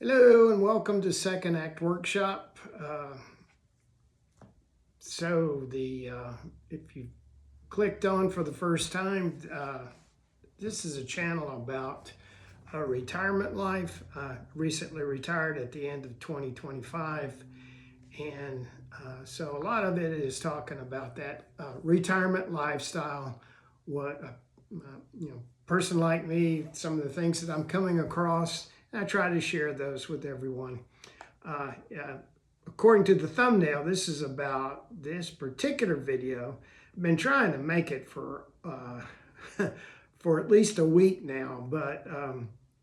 Hello and welcome to Second Act Workshop. If you clicked on for the first time, this is a channel about retirement life. Recently retired at the end of 2025, and so a lot of it is talking about that retirement lifestyle. What person like me, some of the things that I'm coming across. I try to share those with everyone. According to the thumbnail, this is about this particular video. I've been trying to make it for for at least a week now, but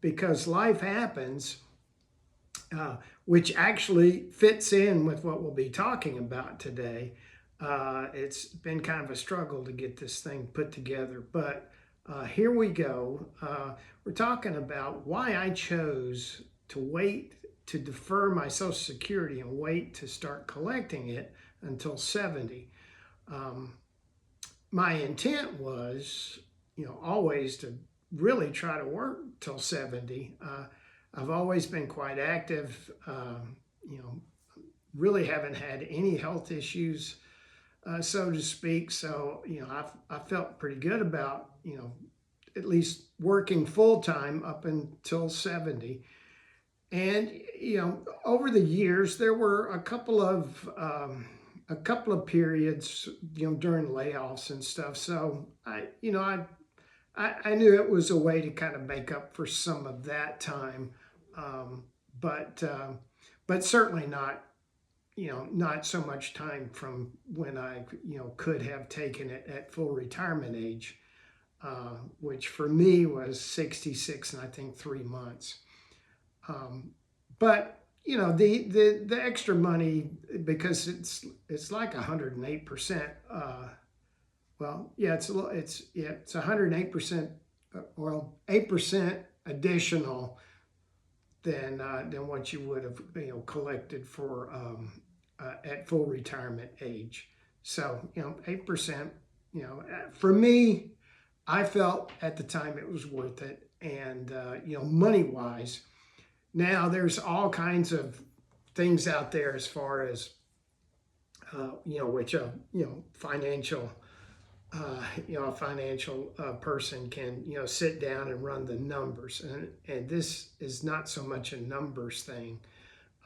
because life happens, which actually fits in with what we'll be talking about today. It's been kind of a struggle to get this thing put together, but here we go. We're talking about why I chose to wait to defer my Social Security and wait to start collecting it until 70. My intent was, always to really try to work till 70. I've always been quite active, really haven't had any health issues, so to speak. So, I felt pretty good about, at least working full time up until 70. And, over the years, there were a couple of periods, during layoffs and stuff. So I knew it was a way to kind of make up for some of that time. But certainly not, not so much time from when I, could have taken it at full retirement age, which for me was 66 and I think 3 months. But the extra money, because it's like 108%. Well, yeah, it's 108%, well, 8% additional than what you would have collected for at full retirement age. So 8%. For me, I felt at the time it was worth it, and money wise. Now there's all kinds of things out there as far as which financial. A financial person can sit down and run the numbers, and this is not so much a numbers thing.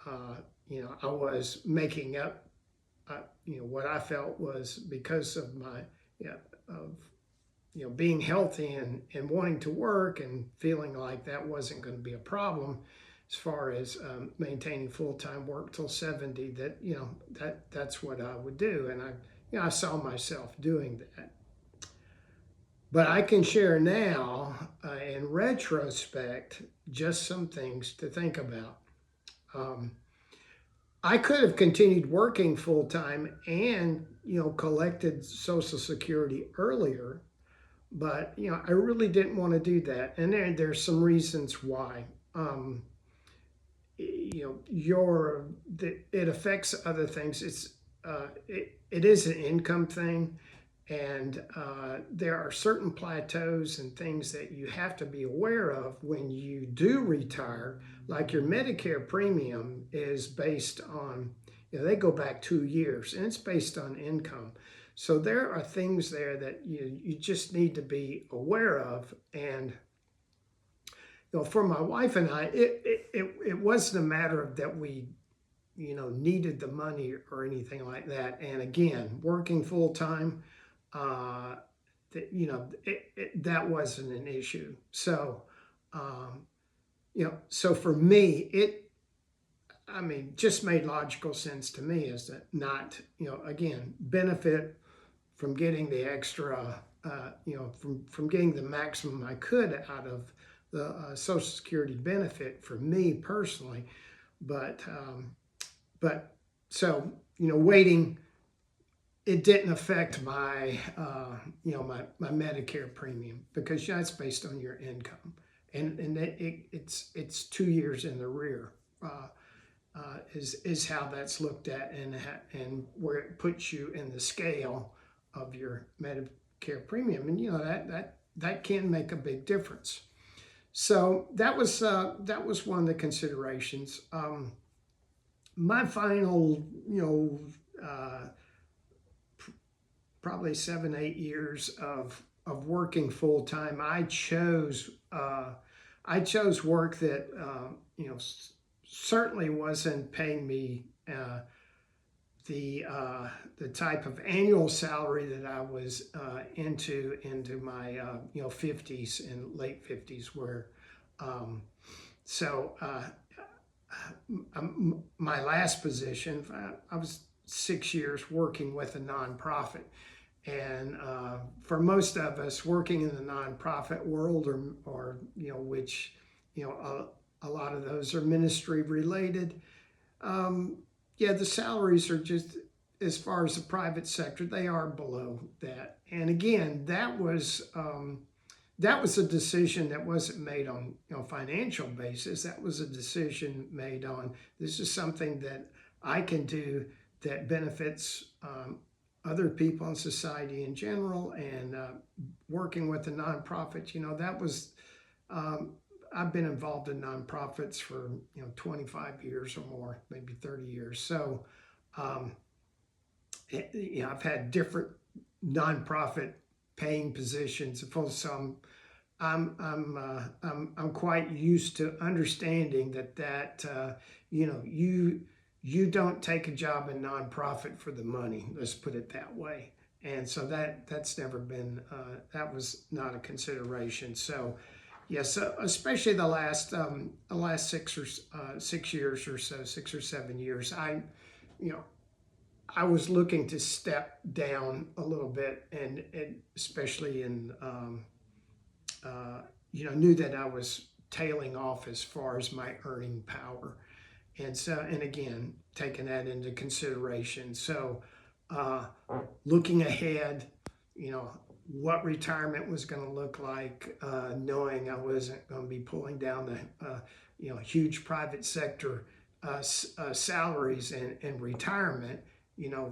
I was making up what I felt was because of my being healthy and wanting to work and feeling like that wasn't going to be a problem as far as maintaining full-time work till 70, that's what I would do, and I saw myself doing that. But I can share now, in retrospect, just some things to think about. I could have continued working full-time and, collected Social Security earlier, but, I really didn't want to do that. And there's some reasons why. It affects other things. It is an income thing. And there are certain plateaus and things that you have to be aware of when you do retire, like your Medicare premium is based on, they go back 2 years, and it's based on income. So there are things there that you just need to be aware of. And for my wife and I, it wasn't a matter of that we needed the money or anything like that. And again, working full time, that wasn't an issue. So, so for me, just made logical sense to me is that not, again, benefit from getting the extra, from getting the maximum I could out of the Social Security benefit for me personally. But so, waiting, it didn't affect my, my Medicare premium, because that's based on your income, and it's 2 years in the rear, is how that's looked at, and where it puts you in the scale of your Medicare premium, and that can make a big difference. So that was one of the considerations. My final, probably 7, 8 years of working full time, I chose work that certainly wasn't paying me the the type of annual salary that I was into my 50s and late 50s, where um, so my last position, I was 6 years working with a nonprofit. And for most of us working in the nonprofit world, or which a lot of those are ministry related, yeah, the salaries are just, as far as the private sector, they are below that. And again, that was a decision that wasn't made on financial basis. That was a decision made on, this is something that I can do that benefits other people in society in general. And working with the nonprofit, that was I've been involved in nonprofits for 25 years or more, maybe 30 years. So um, I've had different nonprofit paying positions. So I'm quite used to understanding that you don't take a job in nonprofit for the money. Let's put it that way. And so that's never been that was not a consideration. So yes, especially the last 6 years or so, 6 or 7 years, you know I was looking to step down a little bit, and especially in knew that I was tailing off as far as my earning power. And so, and again, taking that into consideration. So, uh, looking ahead, what retirement was going to look like, knowing I wasn't going to be pulling down the, huge private sector salaries and retirement.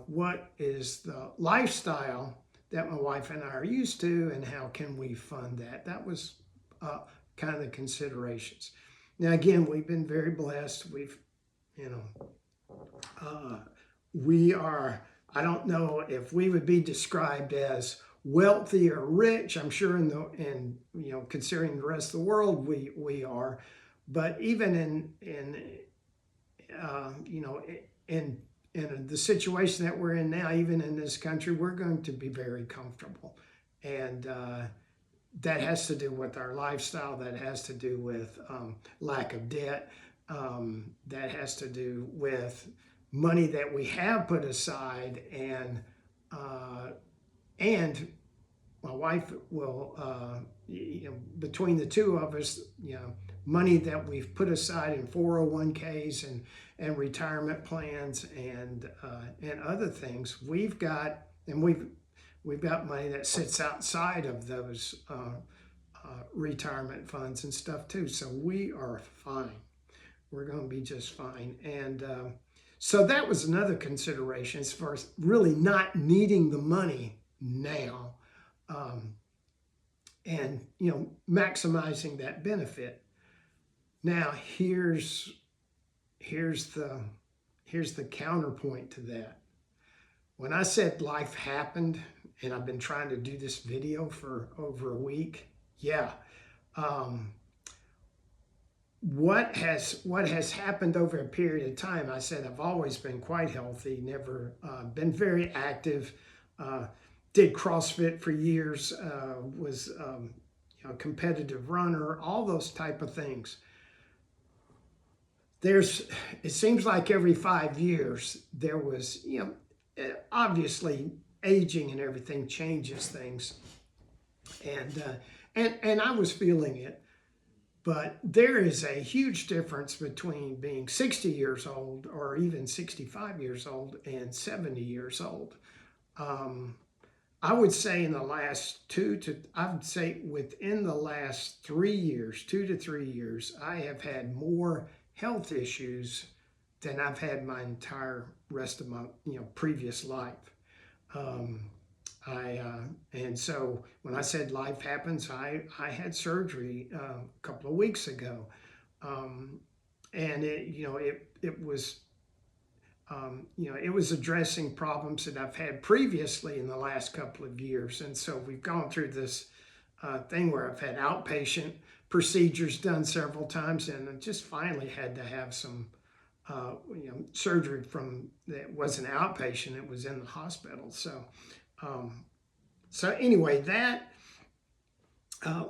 What is the lifestyle that my wife and I are used to, and how can we fund that? That was kind of the considerations. Now, again, we've been very blessed. You know, we are, I don't know if we would be described as wealthy or rich. I'm sure considering the rest of the world, we are. But even in the situation that we're in now, even in this country, we're going to be very comfortable. And that has to do with our lifestyle. That has to do with lack of debt. That has to do with money that we have put aside, and my wife will, between the two of us, money that we've put aside in 401ks and retirement plans and other things. We've got money that sits outside of those retirement funds and stuff too. So we are fine. We're going to be just fine. And so that was another consideration, as far as really not needing the money now, and maximizing that benefit. Now here's the counterpoint to that. When I said life happened, and I've been trying to do this video for over a week, yeah. What has happened over a period of time? I said I've always been quite healthy, never been very active. Did CrossFit for years. Was a competitive runner. All those type of things. It seems like every 5 years there was, obviously aging and everything changes things, and I was feeling it. But there is a huge difference between being 60 years old, or even 65 years old, and 70 years old. I would say within the last 3 years, 2 to 3 years, I have had more health issues than I've had my entire rest of my previous life. And so when I said life happens, I had surgery a couple of weeks ago, um, and it was it was addressing problems that I've had previously in the last couple of years. And so we've gone through this thing where I've had outpatient procedures done several times, and I just finally had to have some surgery from that wasn't outpatient; it was in the hospital. Um, so anyway, that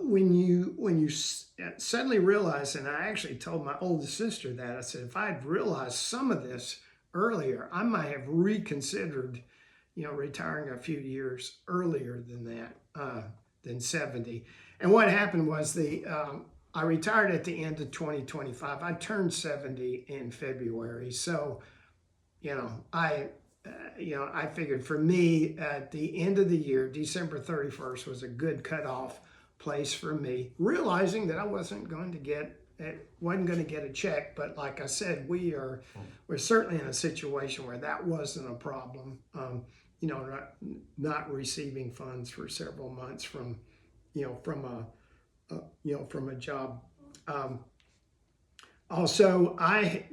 when you suddenly realize, and I actually told my oldest sister that I said if I'd realized some of this earlier, I might have reconsidered, retiring a few years earlier than that, than 70. And what happened was I retired at the end of 2025. I turned 70 in February, so I figured for me at the end of the year, December 31st was a good cutoff place for me, realizing that I wasn't going to get a check. But like I said, we're certainly in a situation where that wasn't a problem. Not receiving funds for several months from a job. Also, I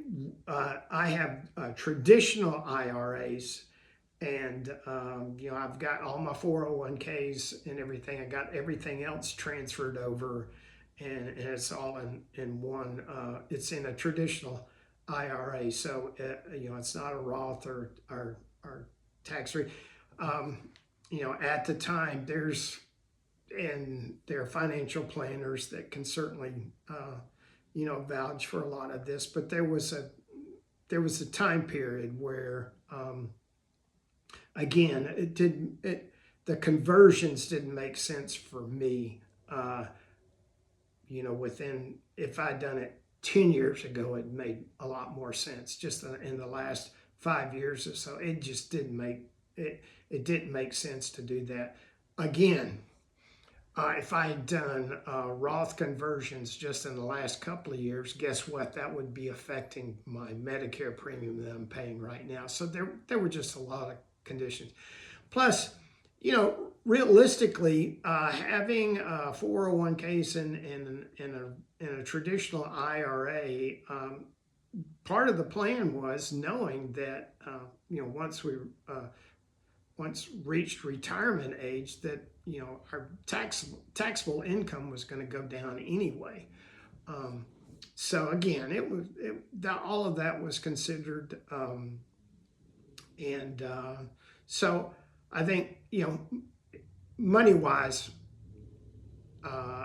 have traditional IRAs, and I've got all my 401ks and everything. I got everything else transferred over, and it's all in one. It's in a traditional IRA, so it's not a Roth or tax free. At the time, there are financial planners that can certainly vouch for a lot of this, but there was a time period where again the conversions didn't make sense for me. If I'd done it 10 years ago, it made a lot more sense. Just in the last 5 years or so, it just didn't make sense to do that. Again, if I had done Roth conversions just in the last couple of years, guess what? That would be affecting my Medicare premium that I'm paying right now. So there were just a lot of conditions. Plus, realistically, having 401ks in a traditional IRA, part of the plan was knowing that once reached retirement age, that our taxable income was going to go down anyway. So again, all of that was considered, and so I think money wise,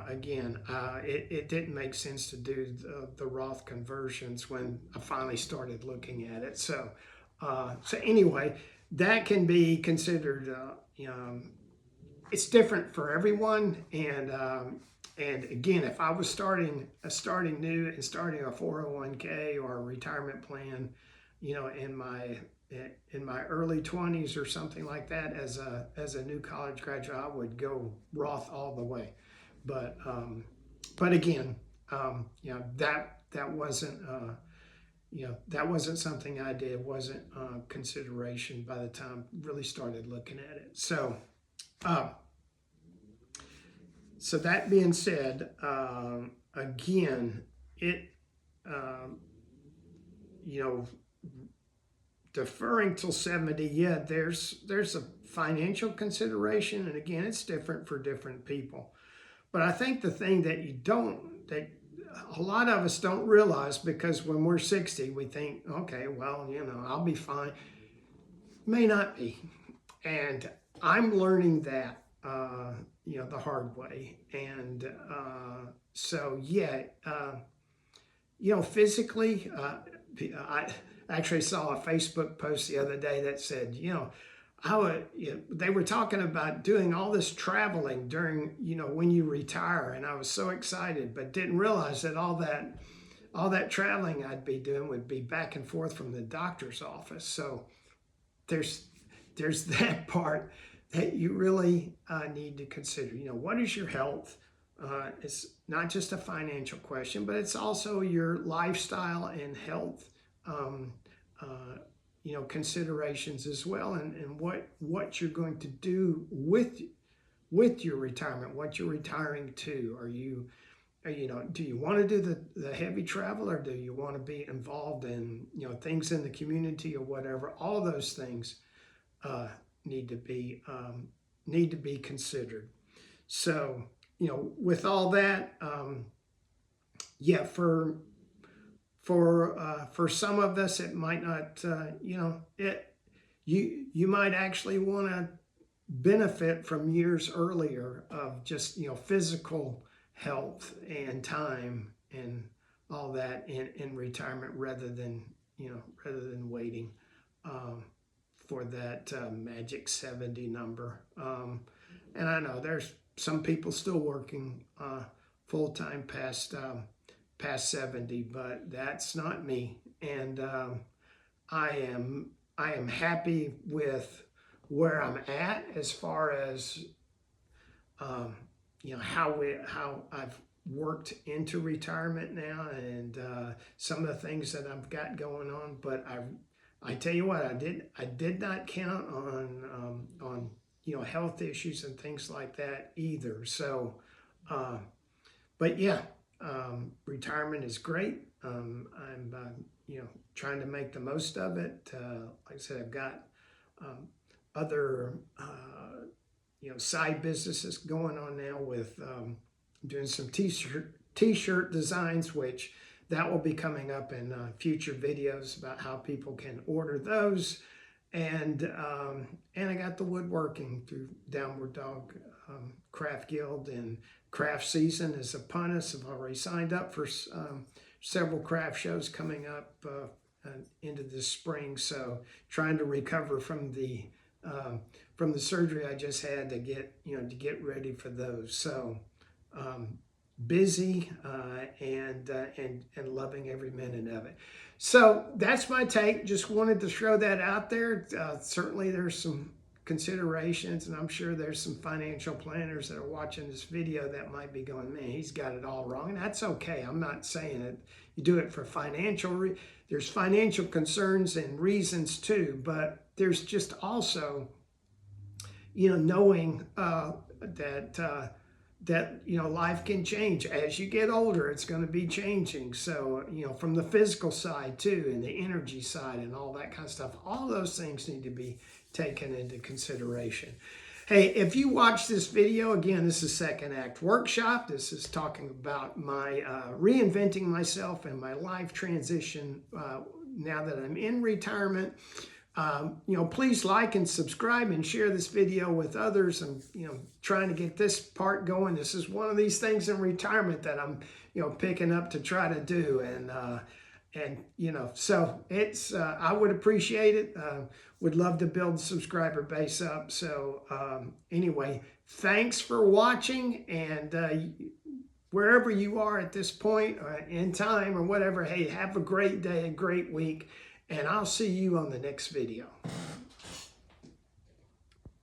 again, it didn't make sense to do the Roth conversions when I finally started looking at it. So anyway, that can be considered. It's different for everyone, and again, if I was starting new and starting a 401k or a retirement plan, in my early 20s or something like that, as a new college graduate, I would go Roth all the way. But again, that wasn't that wasn't something I did. It wasn't consideration by the time I really started looking at it. So that being said, again, deferring till 70, there's a financial consideration, and again, it's different for different people. But I think the thing that a lot of us don't realize, because when we're 60, we think, okay, well, I'll be fine. May not be. And I'm learning that, the hard way. And physically, I actually saw a Facebook post the other day that said, they were talking about doing all this traveling during, when you retire. And I was so excited, but didn't realize that all that traveling I'd be doing would be back and forth from the doctor's office. So there's that part that you really need to consider. What is your health? It's not just a financial question, but it's also your lifestyle and health considerations as well, and what you're going to do with your retirement, what you're retiring to. Are you, do you want to do the heavy travel, or do you want to be involved in, things in the community or whatever? All those things need to be considered. So, with all that, yeah, for some of us, it might not, you might actually want to benefit from years earlier of just, physical health and time and all that in retirement, rather than waiting for that magic 70 number. And I know there's some people still working full-time past 70, but that's not me. And I am happy with where I'm at, as far as how I've worked into retirement now, and some of the things that I've got going on. But I tell you what, I did not count on health issues and things like that either. So, but yeah, retirement is great. I'm trying to make the most of it. Like I said, I've got other side businesses going on now, with doing some t-shirt designs, which that will be coming up in future videos about how people can order those. And I got the woodworking through Downward Dog Craft Guild, and craft season is upon us. I've already signed up for several craft shows coming up into this spring. So trying to recover from the surgery I just had to get ready for those. So busy and loving every minute of it. So that's my take. Just wanted to throw that out there. Certainly there's some considerations, and I'm sure there's some financial planners that are watching this video that might be going, man, he's got it all wrong. And that's okay. I'm not saying it. You do it for financial there's financial concerns and reasons too, but there's just also, knowing that life can change as you get older. It's going to be changing. So from the physical side too, and the energy side and all that kind of stuff, all those things need to be taken into consideration. Hey, if you watch this video, again, this is Second Act Workshop. This is talking about my reinventing myself and my life transition now that I'm in retirement. Please like and subscribe and share this video with others. I'm, trying to get this part going. This is one of these things in retirement that I'm, picking up to try to do. And so it's, I would appreciate it. Would love to build the subscriber base up. So anyway, thanks for watching, and wherever you are at this point in time or whatever, hey, have a great day, a great week. And I'll see you on the next video.